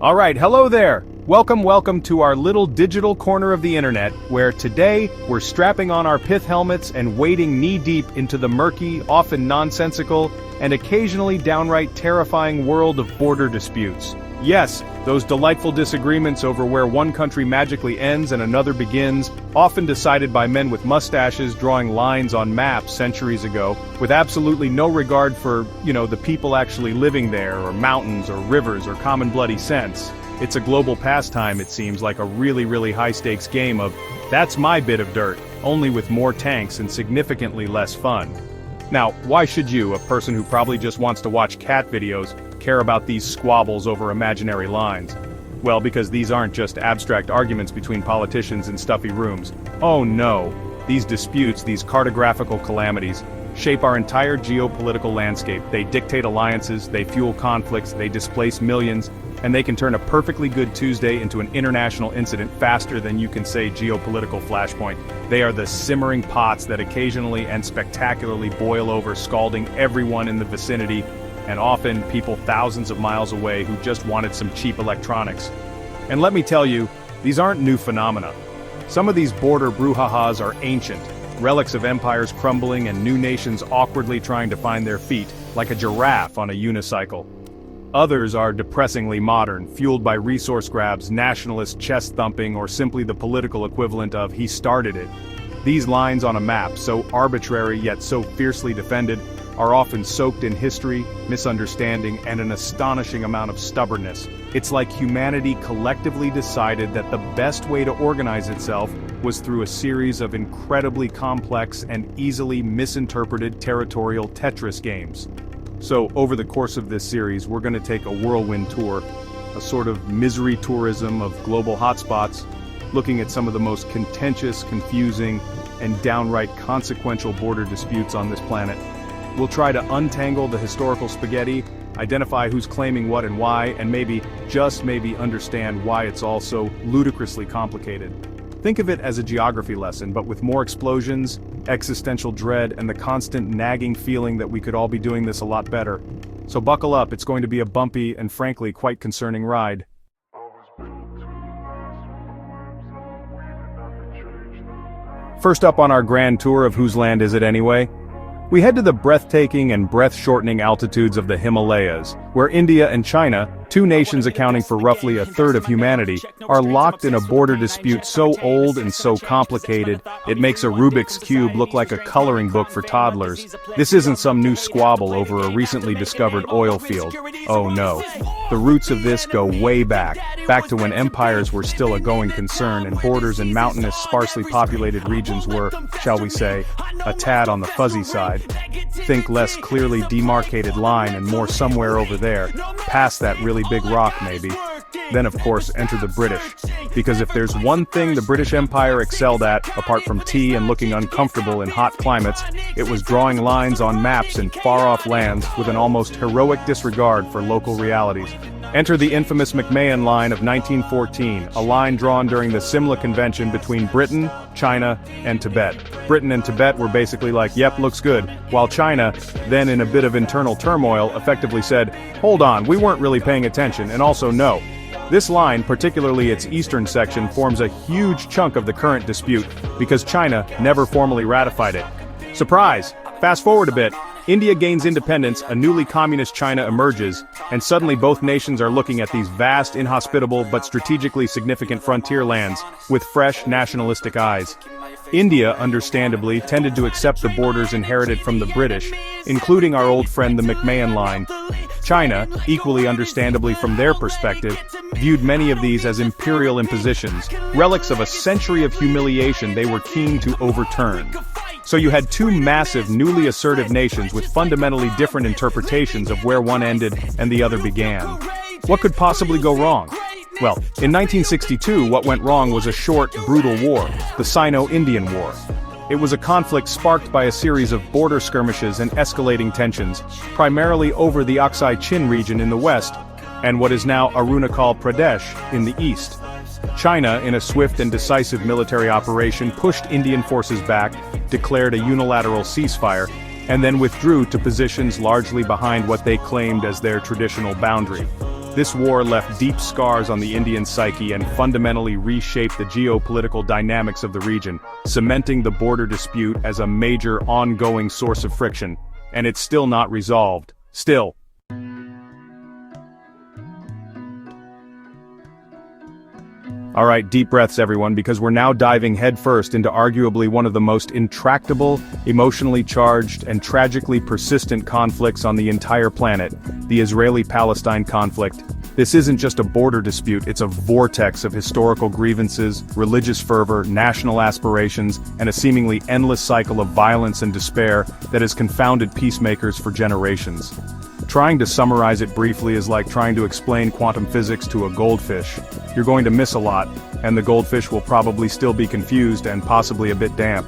Alright, hello there! Welcome to our little digital corner of the internet, where today, we're strapping on our pith helmets and wading knee-deep into the murky, often nonsensical, and occasionally downright terrifying world of border disputes. Yes, those delightful disagreements over where one country magically ends and another begins, often decided by men with mustaches drawing lines on maps centuries ago, with absolutely no regard for, the people actually living there, or mountains, or rivers, or common bloody sense. It's a global pastime, it seems, like a really high-stakes game of, that's my bit of dirt, only with more tanks and significantly less fun. Now, why should you, a person who probably just wants to watch cat videos, care about these squabbles over imaginary lines? Well, because these aren't just abstract arguments between politicians in stuffy rooms. Oh no! These disputes, these cartographical calamities, shape our entire geopolitical landscape. They dictate alliances, they fuel conflicts, they displace millions, and they can turn a perfectly good Tuesday into an international incident faster than you can say geopolitical flashpoint. They are the simmering pots that occasionally and spectacularly boil over, scalding everyone in the vicinity, and often people thousands of miles away who just wanted some cheap electronics. And let me tell you, these aren't new phenomena. Some of these border brouhahas are ancient, relics of empires crumbling and new nations awkwardly trying to find their feet, like a giraffe on a unicycle. Others are depressingly modern, fueled by resource grabs, nationalist chest thumping, or simply the political equivalent of "he started it." These lines on a map, so arbitrary yet so fiercely defended, are often soaked in history, misunderstanding, and an astonishing amount of stubbornness. It's like humanity collectively decided that the best way to organize itself was through a series of incredibly complex and easily misinterpreted territorial Tetris games. So, over the course of this series, we're going to take a whirlwind tour, a sort of misery tourism of global hotspots, looking at some of the most contentious, confusing, and downright consequential border disputes on this planet. We'll try to untangle the historical spaghetti, identify who's claiming what and why, and maybe, just maybe, understand why it's all so ludicrously complicated. Think of it as a geography lesson, but with more explosions, existential dread, and the constant nagging feeling that we could all be doing this a lot better. So buckle up, it's going to be a bumpy and frankly quite concerning ride. First up on our grand tour of Whose Land Is It Anyway? We head to the breathtaking and breath-shortening altitudes of the Himalayas, where India and China, two nations accounting for roughly a third of humanity, are locked in a border dispute so old and so complicated, it makes a Rubik's Cube look like a coloring book for toddlers. This isn't some new squabble over a recently discovered oil field. Oh no. The roots of this go way back to when empires were still a going concern and borders in mountainous, sparsely populated regions were, shall we say, a tad on the fuzzy side. Think less clearly demarcated line and more somewhere over there, past that really big rock maybe. Then of course enter the British, because if there's one thing the British Empire excelled at, apart from tea and looking uncomfortable in hot climates, it was drawing lines on maps in far-off lands with an almost heroic disregard for local realities. Enter the infamous McMahon Line of 1914, a line drawn during the Simla Convention between Britain, China, and Tibet. Britain and Tibet were basically like, yep, looks good, while China, then in a bit of internal turmoil, effectively said, hold on, we weren't really paying attention, and also no. This line, particularly its eastern section, forms a huge chunk of the current dispute, because China never formally ratified it. Surprise! Fast forward a bit. India gains independence, a newly communist China emerges, and suddenly both nations are looking at these vast, inhospitable, but strategically significant frontier lands with fresh, nationalistic eyes. India, understandably, tended to accept the borders inherited from the British, including our old friend the McMahon Line. China, equally understandably from their perspective, viewed many of these as imperial impositions, relics of a century of humiliation they were keen to overturn. So you had two massive, newly assertive nations with fundamentally different interpretations of where one ended and the other began. What could possibly go wrong? Well, in 1962, what went wrong was a short, brutal war, the Sino-Indian War. It was a conflict sparked by a series of border skirmishes and escalating tensions, primarily over the Aksai Chin region in the west, and what is now Arunachal Pradesh in the east. China, in a swift and decisive military operation, pushed Indian forces back, declared a unilateral ceasefire, and then withdrew to positions largely behind what they claimed as their traditional boundary. This war left deep scars on the Indian psyche and fundamentally reshaped the geopolitical dynamics of the region, cementing the border dispute as a major ongoing source of friction. And it's still not resolved. Still. Alright, deep breaths everyone, because we're now diving headfirst into arguably one of the most intractable, emotionally charged, and tragically persistent conflicts on the entire planet, the Israeli-Palestine conflict. This isn't just a border dispute, it's a vortex of historical grievances, religious fervor, national aspirations, and a seemingly endless cycle of violence and despair that has confounded peacemakers for generations. Trying to summarize it briefly is like trying to explain quantum physics to a goldfish. You're going to miss a lot, and the goldfish will probably still be confused and possibly a bit damp.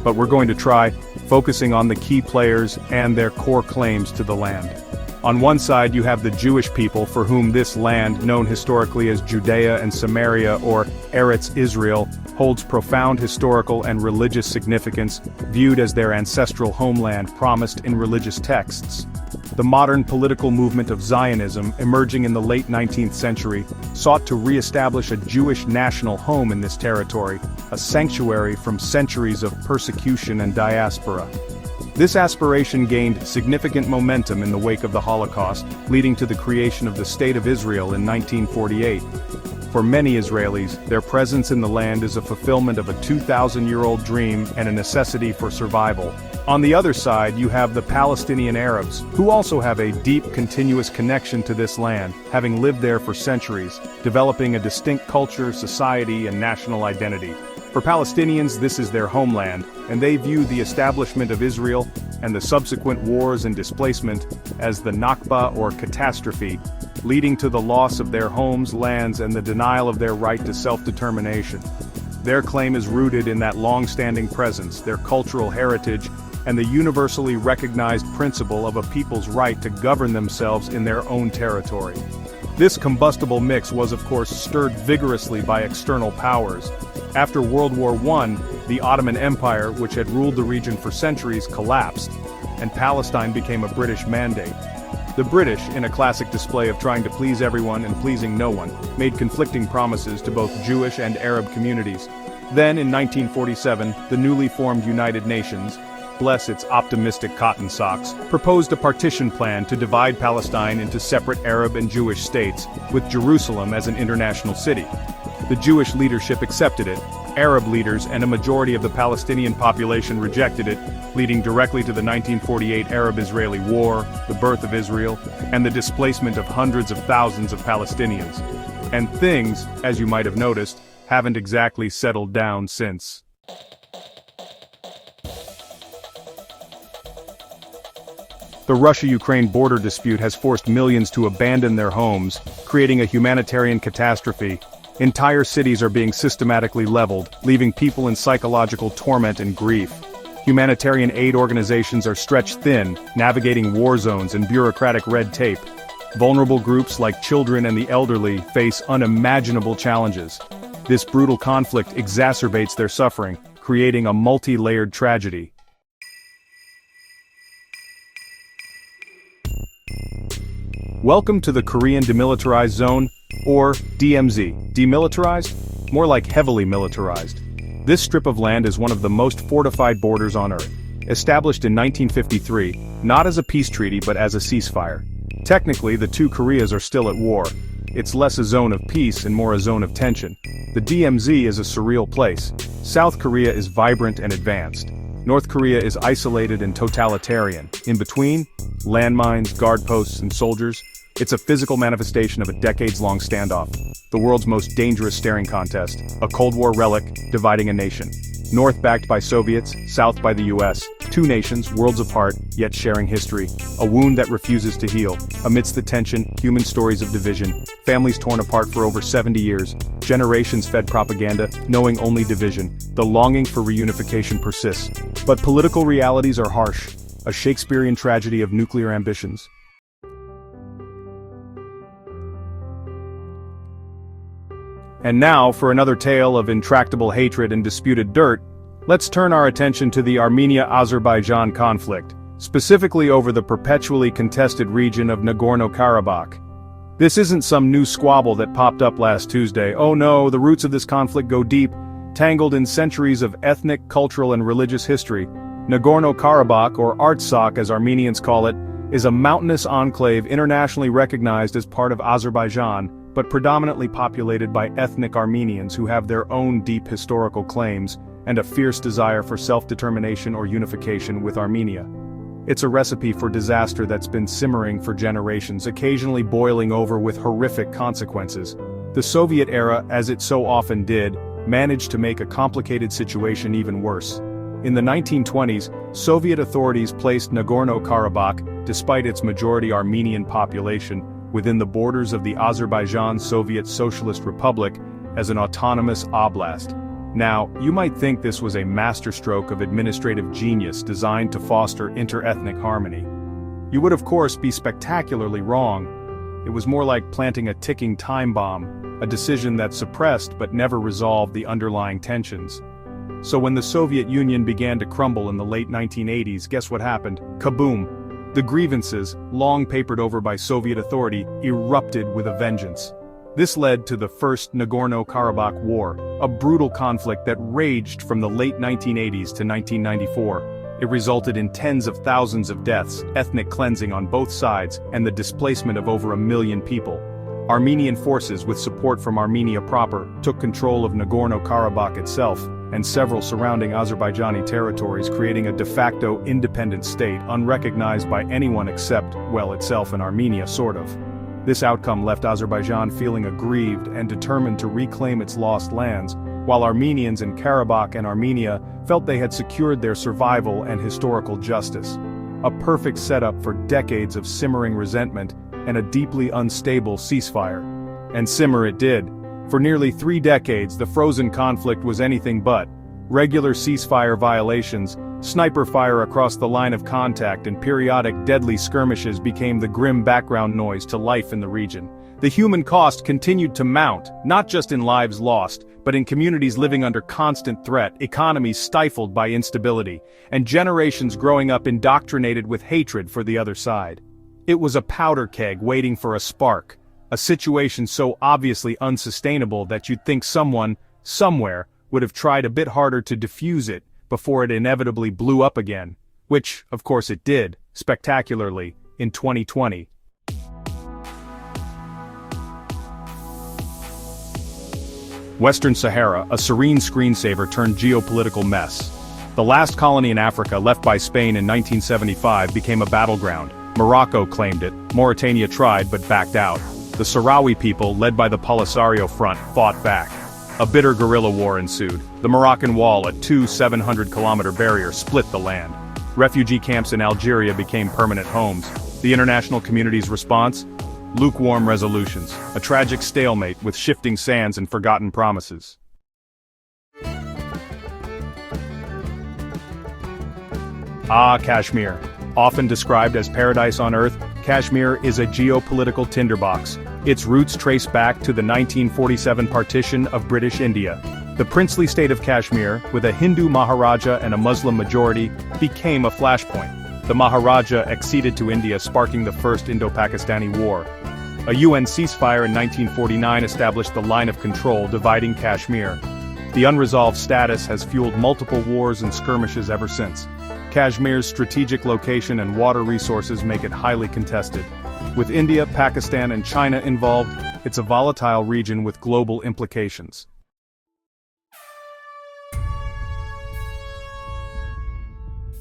But we're going to try, focusing on the key players and their core claims to the land. On one side you have the Jewish people for whom this land, known historically as Judea and Samaria or Eretz Israel, holds profound historical and religious significance, viewed as their ancestral homeland promised in religious texts. The modern political movement of Zionism, emerging in the late 19th century, sought to re-establish a Jewish national home in this territory, a sanctuary from centuries of persecution and diaspora. This aspiration gained significant momentum in the wake of the Holocaust, leading to the creation of the State of Israel in 1948. For many Israelis, their presence in the land is a fulfillment of a 2,000-year-old dream and a necessity for survival. On the other side, you have the Palestinian Arabs, who also have a deep, continuous connection to this land, having lived there for centuries, developing a distinct culture, society, and national identity. For Palestinians, this is their homeland, and they view the establishment of Israel and the subsequent wars and displacement as the Nakba or catastrophe, leading to the loss of their homes, lands, and the denial of their right to self-determination. Their claim is rooted in that long-standing presence, their cultural heritage, and the universally recognized principle of a people's right to govern themselves in their own territory. This combustible mix was of course stirred vigorously by external powers. After World War I, the Ottoman Empire, which had ruled the region for centuries, collapsed, and Palestine became a British mandate. The British, in a classic display of trying to please everyone and pleasing no one, made conflicting promises to both Jewish and Arab communities. Then, in 1947, the newly formed United Nations, bless its optimistic cotton socks, proposed a partition plan to divide Palestine into separate Arab and Jewish states, with Jerusalem as an international city. The Jewish leadership accepted it, Arab leaders and a majority of the Palestinian population rejected it, leading directly to the 1948 Arab-Israeli War, the birth of Israel, and the displacement of hundreds of thousands of Palestinians. And things, as you might have noticed, haven't exactly settled down since. The Russia-Ukraine border dispute has forced millions to abandon their homes, creating a humanitarian catastrophe. Entire cities are being systematically leveled, leaving people in psychological torment and grief. Humanitarian aid organizations are stretched thin, navigating war zones and bureaucratic red tape. Vulnerable groups like children and the elderly face unimaginable challenges. This brutal conflict exacerbates their suffering, creating a multi-layered tragedy. Welcome to the Korean Demilitarized Zone, or DMZ. Demilitarized? More like heavily militarized. This strip of land is one of the most fortified borders on Earth. Established in 1953, not as a peace treaty but as a ceasefire. Technically, the two Koreas are still at war. It's less a zone of peace and more a zone of tension. The DMZ is a surreal place. South Korea is vibrant and advanced. North Korea is isolated and totalitarian. In between, landmines, guard posts, and soldiers. It's a physical manifestation of a decades-long standoff. The world's most dangerous staring contest. A Cold War relic, dividing a nation. North backed by Soviets, South by the US. Two nations, worlds apart, yet sharing history. A wound that refuses to heal. Amidst the tension, human stories of division. Families torn apart for over 70 years. Generations fed propaganda, knowing only division. The longing for reunification persists. But political realities are harsh. A Shakespearean tragedy of nuclear ambitions. And now, for another tale of intractable hatred and disputed dirt, let's turn our attention to the Armenia-Azerbaijan conflict, specifically over the perpetually contested region of Nagorno-Karabakh. This isn't some new squabble that popped up last Tuesday. Oh no, the roots of this conflict go deep, tangled in centuries of ethnic, cultural and religious history. Nagorno-Karabakh, or Artsakh as Armenians call it, is a mountainous enclave internationally recognized as part of Azerbaijan, but predominantly populated by ethnic Armenians who have their own deep historical claims and a fierce desire for self-determination or unification with Armenia. It's a recipe for disaster that's been simmering for generations, occasionally boiling over with horrific consequences. The Soviet era, as it so often did, managed to make a complicated situation even worse. In the 1920s, Soviet authorities placed Nagorno-Karabakh, despite its majority Armenian population, within the borders of the Azerbaijan Soviet Socialist Republic as an autonomous oblast. Now, you might think this was a masterstroke of administrative genius designed to foster inter-ethnic harmony. You would of course be spectacularly wrong. It was more like planting a ticking time bomb, a decision that suppressed but never resolved the underlying tensions. So when the Soviet Union began to crumble in the late 1980s, guess what happened? Kaboom! The grievances, long papered over by Soviet authority, erupted with a vengeance. This led to the First Nagorno-Karabakh War, a brutal conflict that raged from the late 1980s to 1994. It resulted in tens of thousands of deaths, ethnic cleansing on both sides, and the displacement of over 1 million people. Armenian forces, with support from Armenia proper, took control of Nagorno-Karabakh itself, and several surrounding Azerbaijani territories, creating a de facto independent state unrecognized by anyone except, well, itself and Armenia sort of. This outcome left Azerbaijan feeling aggrieved and determined to reclaim its lost lands, while Armenians in Karabakh and Armenia felt they had secured their survival and historical justice. A perfect setup for decades of simmering resentment and a deeply unstable ceasefire. And simmer it did. For nearly 3 decades, the frozen conflict was anything but. Regular ceasefire violations, sniper fire across the line of contact and periodic deadly skirmishes became the grim background noise to life in the region. The human cost continued to mount, not just in lives lost, but in communities living under constant threat, economies stifled by instability, and generations growing up indoctrinated with hatred for the other side. It was a powder keg waiting for a spark, a situation so obviously unsustainable that you'd think someone, somewhere, would have tried a bit harder to defuse it before it inevitably blew up again, which, of course it did, spectacularly, in 2020. Western Sahara, a serene screensaver turned geopolitical mess. The last colony in Africa left by Spain in 1975 became a battleground. Morocco claimed it, Mauritania tried but backed out. The Sahrawi people, led by the Polisario Front, fought back. A bitter guerrilla war ensued. The Moroccan Wall, a 700-kilometer barrier, split the land. Refugee camps in Algeria became permanent homes. The international community's response? Lukewarm resolutions, a tragic stalemate with shifting sands and forgotten promises. Kashmir. Often described as paradise on earth, Kashmir is a geopolitical tinderbox. Its roots trace back to the 1947 partition of British India. The princely state of Kashmir, with a Hindu Maharaja and a Muslim majority, became a flashpoint. The Maharaja acceded to India, sparking the First Indo-Pakistani War. A UN ceasefire in 1949 established the line of control dividing Kashmir. The unresolved status has fueled multiple wars and skirmishes ever since. Kashmir's strategic location and water resources make it highly contested. With India, Pakistan, and China involved, it's a volatile region with global implications.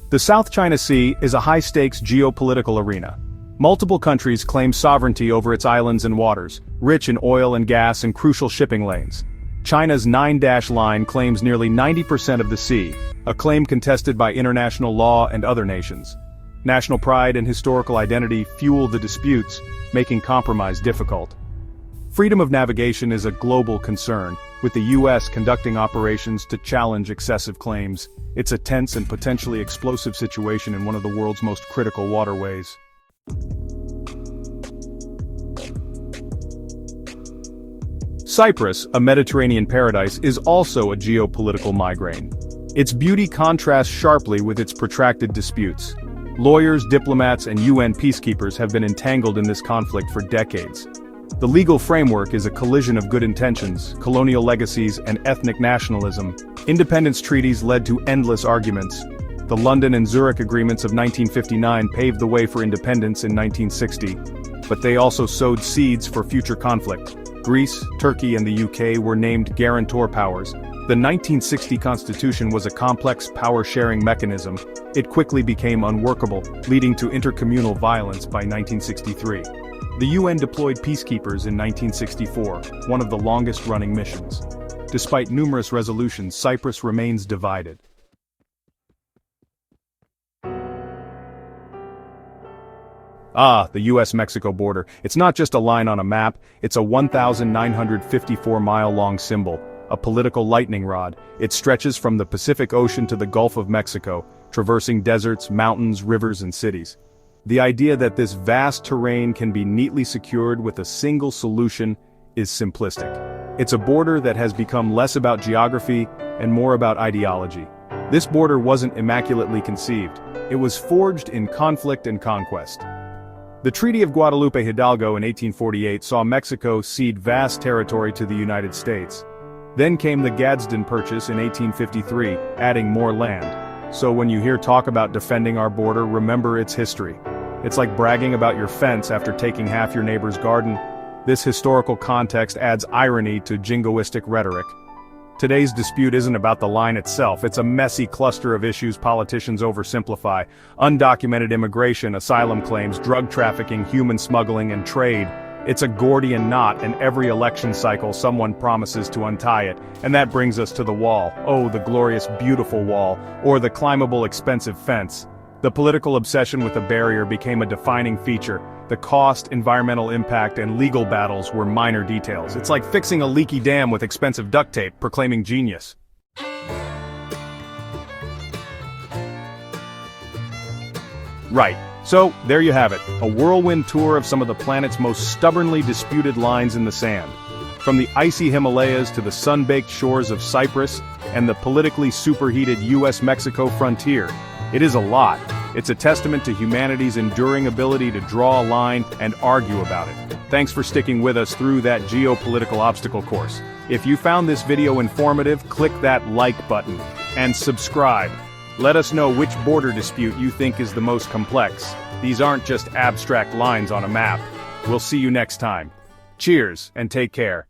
The South China Sea is a high-stakes geopolitical arena. Multiple countries claim sovereignty over its islands and waters, rich in oil and gas and crucial shipping lanes. China's Nine-Dash Line claims nearly 90% of the sea, a claim contested by international law and other nations. National pride and historical identity fuel the disputes, making compromise difficult. Freedom of navigation is a global concern, with the U.S. conducting operations to challenge excessive claims. It's a tense and potentially explosive situation in one of the world's most critical waterways. Cyprus, a Mediterranean paradise, is also a geopolitical migraine. Its beauty contrasts sharply with its protracted disputes. Lawyers, diplomats, and UN peacekeepers have been entangled in this conflict for decades. The legal framework is a collision of good intentions, colonial legacies, and ethnic nationalism. Independence treaties led to endless arguments. The London and Zurich agreements of 1959 paved the way for independence in 1960. But they also sowed seeds for future conflict. Greece, Turkey, and the UK were named guarantor powers. The 1960 Constitution was a complex power-sharing mechanism. It quickly became unworkable, leading to intercommunal violence by 1963. The UN deployed peacekeepers in 1964, one of the longest-running missions. Despite numerous resolutions, Cyprus remains divided. The US-Mexico border. It's not just a line on a map, it's a 1,954-mile-long symbol, a political lightning rod. It stretches from the Pacific Ocean to the Gulf of Mexico, traversing deserts, mountains, rivers, and cities. The idea that this vast terrain can be neatly secured with a single solution is simplistic. It's a border that has become less about geography and more about ideology. This border wasn't immaculately conceived. It was forged in conflict and conquest. The Treaty of Guadalupe Hidalgo in 1848 saw Mexico cede vast territory to the United States. Then came the Gadsden Purchase in 1853, adding more land. So when you hear talk about defending our border, remember its history. It's like bragging about your fence after taking half your neighbor's garden. This historical context adds irony to jingoistic rhetoric. Today's dispute isn't about the line itself, it's a messy cluster of issues politicians oversimplify. Undocumented immigration, asylum claims, drug trafficking, human smuggling, and trade. It's a Gordian knot, and every election cycle someone promises to untie it. And that brings us to the wall. Oh, the glorious, beautiful wall, or the climbable, expensive fence. The political obsession with the barrier became a defining feature. The cost, environmental impact, and legal battles were minor details. It's like fixing a leaky dam with expensive duct tape, proclaiming genius. Right. So, there you have it, a whirlwind tour of some of the planet's most stubbornly disputed lines in the sand. From the icy Himalayas to the sun-baked shores of Cyprus, and the politically superheated US-Mexico frontier. It is a lot. It's a testament to humanity's enduring ability to draw a line and argue about it. Thanks for sticking with us through that geopolitical obstacle course. If you found this video informative, click that like button. And subscribe. Let us know which border dispute you think is the most complex. These aren't just abstract lines on a map. We'll see you next time. Cheers, and take care.